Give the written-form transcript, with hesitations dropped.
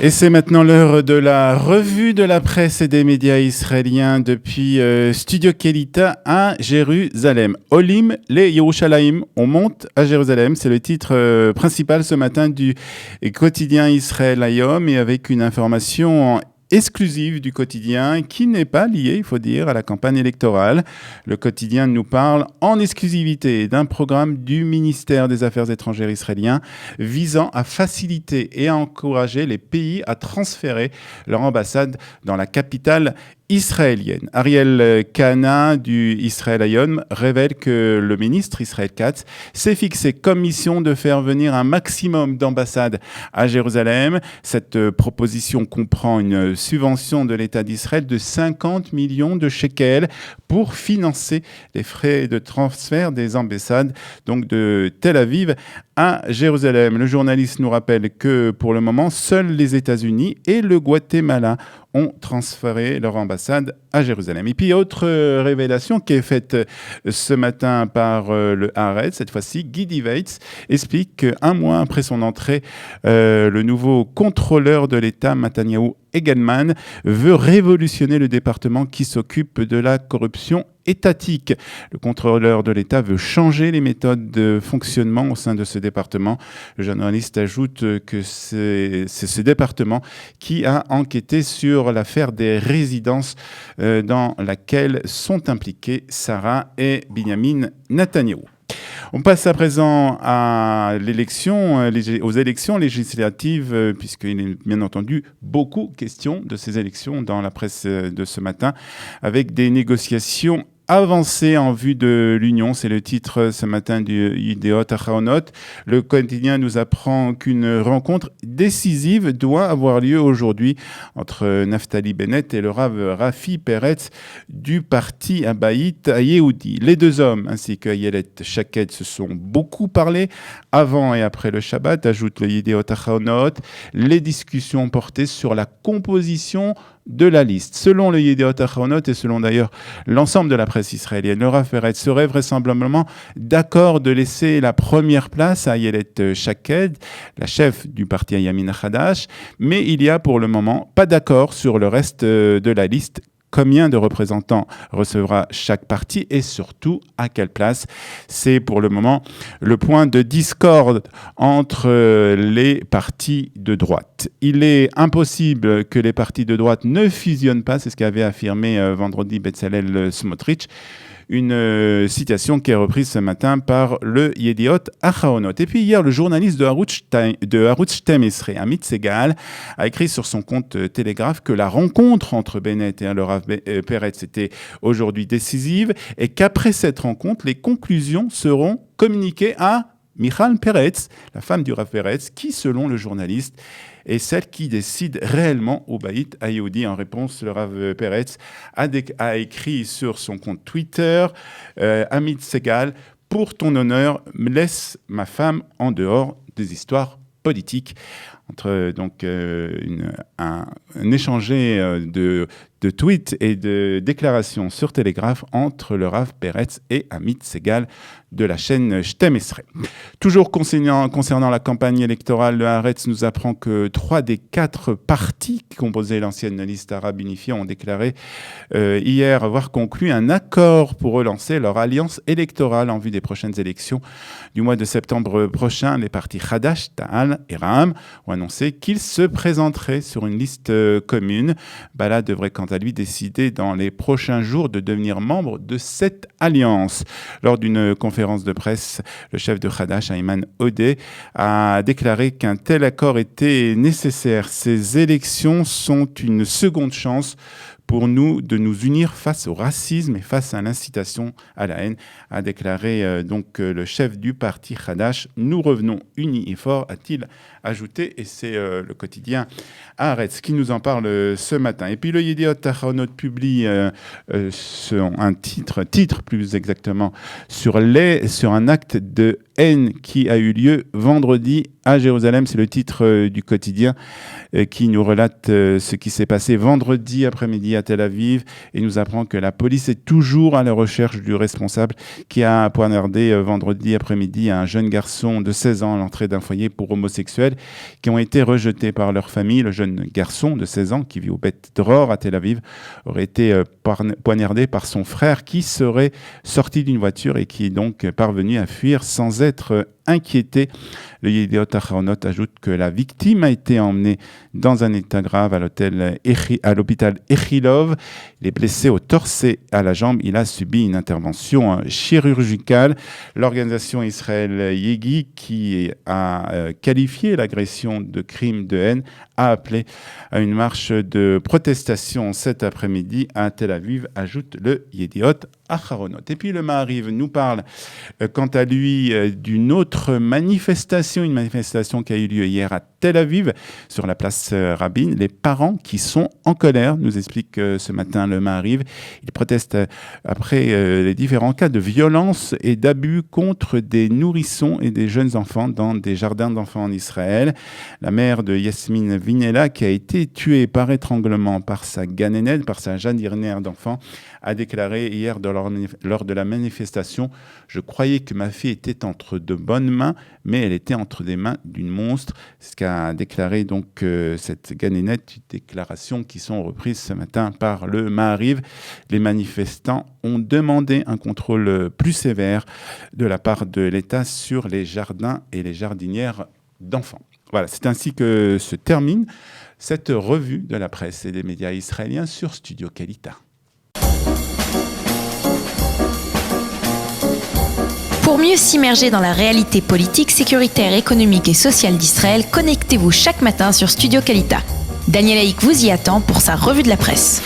Et c'est maintenant l'heure de la revue de la presse et des médias israéliens depuis Studio Kelita à Jérusalem. Olim le Yerushalayim, on monte à Jérusalem, c'est le titre principal ce matin du quotidien Israël Hayom, et avec une information exclusive du quotidien qui n'est pas liée, il faut dire, à la campagne électorale. Le quotidien nous parle en exclusivité d'un programme du ministère des Affaires étrangères israélien visant à faciliter et à encourager les pays à transférer leur ambassade dans la capitale israélienne. Ariel Kahana du Israël Hayom révèle que le ministre Israël Katz s'est fixé comme mission de faire venir un maximum d'ambassades à Jérusalem. Cette proposition comprend une subvention de l'État d'Israël de 50 millions de shekels pour financer les frais de transfert des ambassades donc de Tel Aviv à Jérusalem. Le journaliste nous rappelle que pour le moment, seuls les États-Unis et le Guatemala ont transféré leur ambassade à Jérusalem. Et puis, autre révélation qui est faite ce matin par le Haaretz, cette fois-ci, Gidi Weitz explique qu'un mois après son entrée, le nouveau contrôleur de l'État, Netanyahu Egelman, veut révolutionner le département qui s'occupe de la corruption étatique. Le contrôleur de l'État veut changer les méthodes de fonctionnement au sein de ce département. Le journaliste ajoute que c'est ce département qui a enquêté sur l'affaire des résidences dans laquelle sont impliqués Sarah et Binyamin Netanyahu. On passe à présent à aux élections législatives, puisqu'il est bien entendu beaucoup question de ces élections dans la presse de ce matin, avec des négociations avancées en vue de l'Union. C'est le titre ce matin du Yedioth Ahronot. Le quotidien nous apprend qu'une rencontre décisive doit avoir lieu aujourd'hui entre Naftali Bennett et le Rav Rafi Peretz du parti Abayit Yehudi. Les deux hommes ainsi que Ayelet Shaked se sont beaucoup parlé avant et après le Shabbat, ajoute le Yedioth Ahronot. Les discussions portaient sur la composition de la liste. Selon le Yedioth Ahronot et selon d'ailleurs l'ensemble de la presse israélienne, le Rav Peretz serait vraisemblablement d'accord de laisser la première place à Ayelet Shaked, la chef du parti Yamin Hadash, mais il y a pour le moment pas d'accord sur le reste de la liste. Combien de représentants recevra chaque parti et surtout à quelle place? C'est pour le moment le point de discorde entre les partis de droite. Il est impossible que les partis de droite ne fusionnent pas, c'est ce qu'avait affirmé vendredi Bezalel Smotrich. Une citation qui est reprise ce matin par le Yedioth Ahronot. Et puis hier, le journaliste de Arutz 12, Amit Segal, a écrit sur son compte Télégraphe que la rencontre entre Bennett et le Rav Peretz était aujourd'hui décisive et qu'après cette rencontre, les conclusions seront communiquées à Michal Peretz, la femme du Rav Peretz, qui, selon le journaliste, est celle qui décide réellement au Bayit Yehudi. En réponse, le Rav Peretz a écrit sur son compte Twitter Amit Segal, pour ton honneur, laisse ma femme en dehors des histoires politiques. Entre donc un échangé de tweets et de déclarations sur Télégraphe entre le Rav Peretz et Amit Segal de la chaîne Shtem Esrei. Toujours concernant la campagne électorale, le Haaretz nous apprend que 3 des 4 partis qui composaient l'ancienne liste arabe unifiée ont déclaré hier avoir conclu un accord pour relancer leur alliance électorale en vue des prochaines élections du mois de septembre prochain. Les partis Hadash, Ta'al et Ra'am ont annoncé qu'ils se présenteraient sur une liste commune. Balad devrait quant à lui décider dans les prochains jours de devenir membre de cette alliance. Lors d'une conférence de presse, le chef de Hadash, Ayman Odeh, a déclaré qu'un tel accord était nécessaire. Ces élections sont une seconde chance pour nous de nous unir face au racisme et face à l'incitation à la haine, a déclaré le chef du parti Hadash. Nous revenons unis et forts, a-t-il ajouté, et c'est le quotidien Haaretz qui nous en parle ce matin. Et puis le Yedioth Ahronot publie un titre plus exactement, sur un acte de haine qui a eu lieu vendredi à Jérusalem. C'est le titre du quotidien qui nous relate ce qui s'est passé vendredi après-midi à Tel Aviv et nous apprend que la police est toujours à la recherche du responsable qui a poignardé vendredi après-midi un jeune garçon de 16 ans à l'entrée d'un foyer pour homosexuels qui ont été rejetés par leur famille. Le jeune garçon de 16 ans qui vit au Beth Dror à Tel Aviv aurait été poignardé par son frère qui serait sorti d'une voiture et qui est donc parvenu à fuir sans être inquiété. Le Yediot Acharonot ajoute que la victime a été emmenée dans un état grave à l'hôpital Echilov. Il est blessé au torse et à la jambe. Il a subi une intervention chirurgicale. L'organisation Israël Yegi, qui a qualifié l'agression de crime de haine, a appelé à une marche de protestation cet après-midi à Tel Aviv, ajoute le Yediot Acharonot. Et puis le Maariv nous parle quant à lui d'une autre manifestation, une manifestation qui a eu lieu hier à Tel Aviv, sur la place Rabin. Les parents qui sont en colère, nous explique ce matin le Maariv. Ils protestent après les différents cas de violence et d'abus contre des nourrissons et des jeunes enfants dans des jardins d'enfants en Israël. La mère de Yasmine Vinella, qui a été tuée par étranglement par sa ganénette, par sa jardinière d'enfants, a déclaré hier lors de la manifestation « Je croyais que ma fille était entre de bonnes mains, mais elle était entre des mains d'une monstre ». C'est ce qu'a déclaré donc cette ganénette, déclaration qui sont reprises ce matin par le Maariv. Les manifestants ont demandé un contrôle plus sévère de la part de l'État sur les jardins et les jardinières d'enfants. Voilà, c'est ainsi que se termine cette revue de la presse et des médias israéliens sur Studio Kalita. Pour mieux s'immerger dans la réalité politique, sécuritaire, économique et sociale d'Israël, connectez-vous chaque matin sur Studio Kalita. Daniel Haïk vous y attend pour sa revue de la presse.